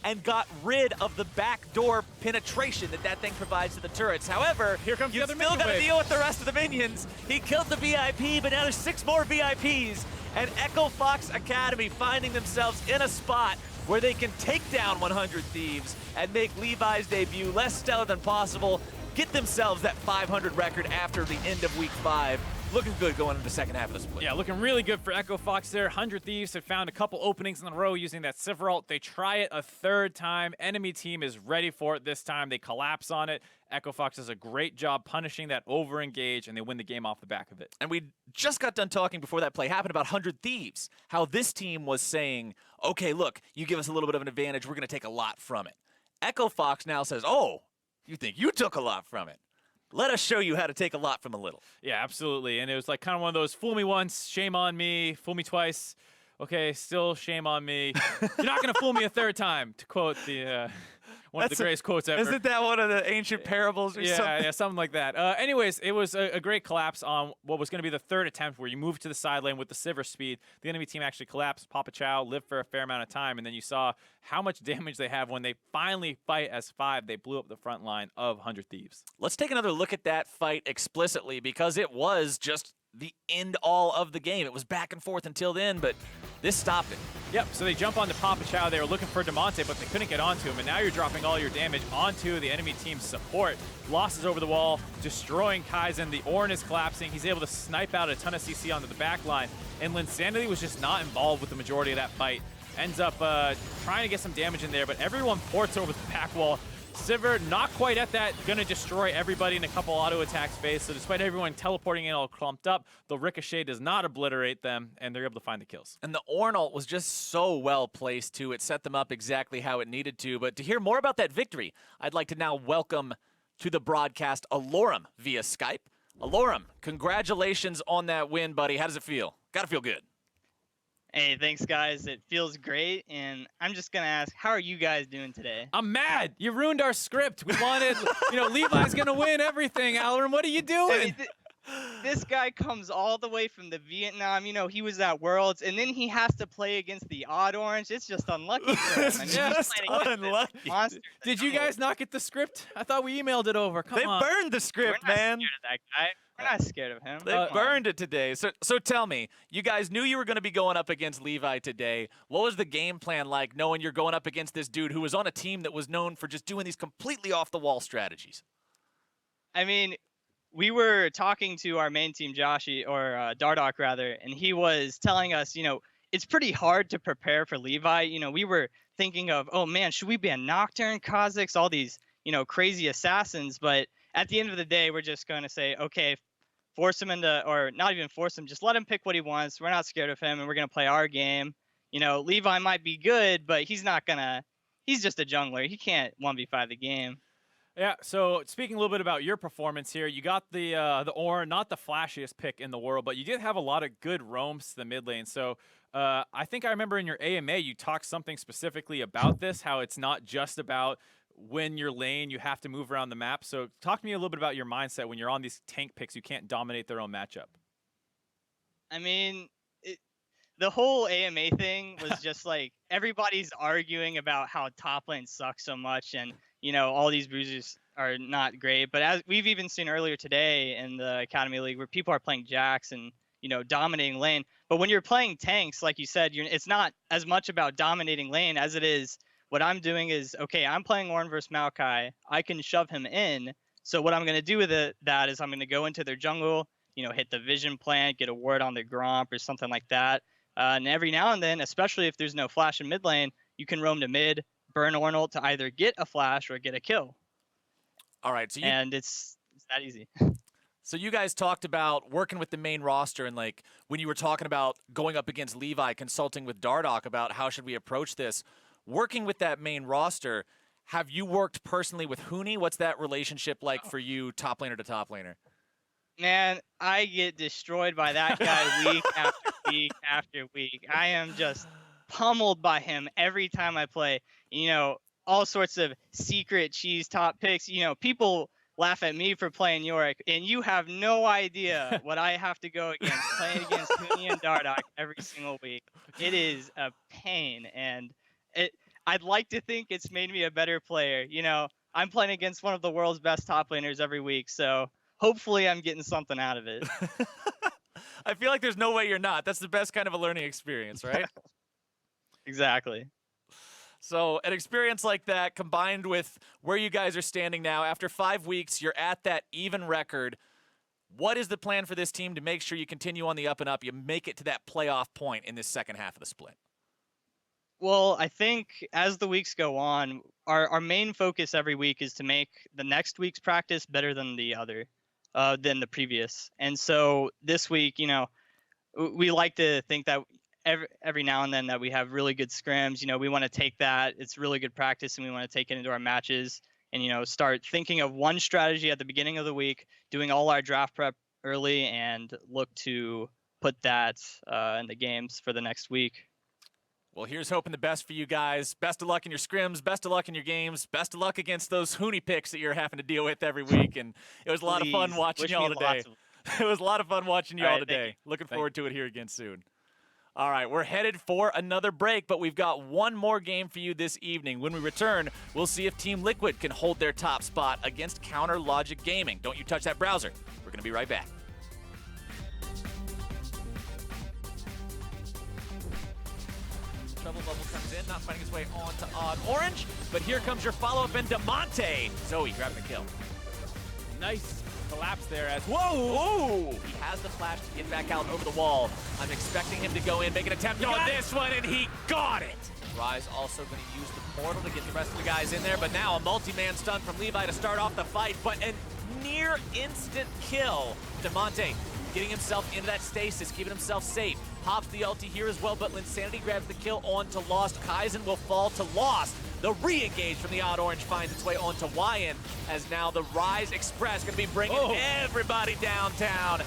and got rid of the backdoor penetration that thing provides to the turrets. However, here comes you the other still got to wave. deal with the rest of the minions. He killed the VIP, but now there's 6 more VIPs. And Echo Fox Academy finding themselves in a spot where they can take down 100 Thieves and make Levi's debut less stellar than possible, get themselves that 500 record after the end of week 5. Looking good going into the second half of the split. Yeah, looking really good for Echo Fox there. 100 Thieves have found a couple openings in a row using that Sivir ult. They try it a 3rd time. Enemy team is ready for it this time. They collapse on it. Echo Fox does a great job punishing that over-engage, and they win the game off the back of it. And we just got done talking before that play happened about 100 Thieves, how this team was saying, okay, look, you give us a little bit of an advantage, we're going to take a lot from it. Echo Fox now says, oh, you think you took a lot from it? Let us show you how to take a lot from a little. Yeah, absolutely. And it was like kind of one of those fool me once, shame on me, fool me twice. Okay, still shame on me. You're not going to fool me a 3rd time, to quote the one of the greatest quotes ever. Isn't that one of the ancient parables or something? Yeah, something like that. Anyways, it was a great collapse on what was going to be the 3rd attempt where you moved to the side lane with the Sivir speed. The enemy team actually collapsed. Papa Chau lived for a fair amount of time, and then you saw how much damage they have when they finally fight as 5. They blew up the front line of 100 Thieves. Let's take another look at that fight explicitly, because it was just the end all of the game. It was back and forth until then, but this stopped it. Yep, so they jump onto Papa Chau. They were looking for Damonte, but they couldn't get onto him, and now you're dropping all your damage onto the enemy team's support. Losses over the wall, destroying Kaizen. The Ornn is collapsing. He's able to snipe out a ton of CC onto the back line, and Linsanity was just not involved with the majority of that fight. Ends up trying to get some damage in there, but everyone ports over the back wall. Sivir not quite at that, gonna destroy everybody in a couple auto attacks phase. So despite everyone teleporting in all clumped up, the ricochet does not obliterate them, and they're able to find the kills. And the Ornn ult was just so well placed too. It set them up exactly how it needed to. But to hear more about that victory, I'd like to now welcome to the broadcast Allorim via Skype. Allorim, congratulations on that win, buddy. How does it feel? Gotta feel good. Hey, thanks, guys. It feels great, and I'm just going to ask, how are you guys doing today? I'm mad. You ruined our script. We wanted, Levi's going to win everything. Allorim, what are you doing? This guy comes all the way from the Vietnam. You know, he was at Worlds, and then he has to play against the OddOrange. It's just unlucky for him. It's I mean, just he's playing against this unlucky. monster in the Did you jungle. guys not get the script? I thought we emailed it over. Come They on. burned the We're script, not man. scared of that guy. We're not scared of him. They Come on. burned it today. So tell me, you guys knew you were going to be going up against Levi today. What was the game plan like, knowing you're going up against this dude who was on a team that was known for just doing these completely off-the-wall strategies? I mean, we were talking to our main team, Dardoch rather, and he was telling us, you know, it's pretty hard to prepare for Levi. You know, we were thinking of, oh man, should we ban Nocturne, Kha'Zix, all these, you know, crazy assassins? But at the end of the day, we're just going to say, okay, force him into, or not even force him, just let him pick what he wants. We're not scared of him, and we're going to play our game. You know, Levi might be good, but he's just a jungler. He can't 1v5 the game. Yeah, so speaking a little bit about your performance here, you got the Ornn, not the flashiest pick in the world, but you did have a lot of good roams to the mid lane. So I think I remember in your AMA you talked something specifically about this, how it's not just about when you're lane, you have to move around the map. So talk to me a little bit about your mindset when you're on these tank picks, you can't dominate their own matchup. I mean, the whole AMA thing was just like everybody's arguing about how top lane sucks so much, and you know all these bruisers are not great. But as we've even seen earlier today in the Academy League, where people are playing Jax and you know dominating lane. But when you're playing tanks, like you said, it's not as much about dominating lane as it is. What I'm doing is, okay, I'm playing Ornn versus Maokai. I can shove him in. So what I'm going to do with that is I'm going to go into their jungle, you know, hit the vision plant, get a ward on their Gromp or something like that. And every now and then, especially if there's no flash in mid lane, you can roam to mid, burn Ornn to either get a flash or get a kill. All right, so and it's that easy. So you guys talked about working with the main roster, and like when you were talking about going up against Levi, consulting with Dardoch about how should we approach this. Working with that main roster, have you worked personally with Whyin? What's that relationship like for you, top laner to top laner? Man, I get destroyed by that guy week after week after week. I am just pummeled by him every time I play. You know, all sorts of secret cheese top picks. You know, people laugh at me for playing Yorick, and you have no idea what I have to go against playing against Whyin and Dardoch every single week. It is a pain, and I'd like to think it's made me a better player. You know, I'm playing against one of the world's best top laners every week, so hopefully I'm getting something out of it. I feel like there's no way you're not. That's the best kind of a learning experience, right? Exactly. So an experience like that combined with where you guys are standing now, after 5 weeks, you're at that even record. What is the plan for this team to make sure you continue on the up and up, you make it to that playoff point in this second half of the split? Well, I think as the weeks go on, our main focus every week is to make the next week's practice better than the previous. And so this week, you know, we like to think that every now and then that we have really good scrims. You know, we want to take that. It's really good practice, and we want to take it into our matches and, you know, start thinking of one strategy at the beginning of the week, doing all our draft prep early, and look to put that in the games for the next week. Well, here's hoping the best for you guys. Best of luck in your scrims. Best of luck in your games. Best of luck against those Whyin picks that you're having to deal with every week. And it was a lot of fun watching y'all today. It was a lot of fun watching y'all today. Looking forward to it here again soon. All right, we're headed for another break, but we've got one more game for you this evening. When we return, we'll see if Team Liquid can hold their top spot against Counter Logic Gaming. Don't you touch that browser. We're going to be right back. Trouble Bubble comes in, not finding his way on to OddOrange, but here comes your follow-up in Damonte. Zoe grabbing a kill. Nice collapse there as, whoa! He has the flash to get back out over the wall. I'm expecting him to go in, make an attempt on this one, and he got it! Ryze also going to use the portal to get the rest of the guys in there, but now a multi-man stun from Levi to start off the fight, but a near instant kill. Damonte getting himself into that stasis, keeping himself safe. Pops the ulti here as well, but Linsanity grabs the kill onto Lost. Kaizen will fall to Lost. The re-engage from the OddOrange finds its way onto Whyin, as now the Ryze Express going to be bringing everybody downtown.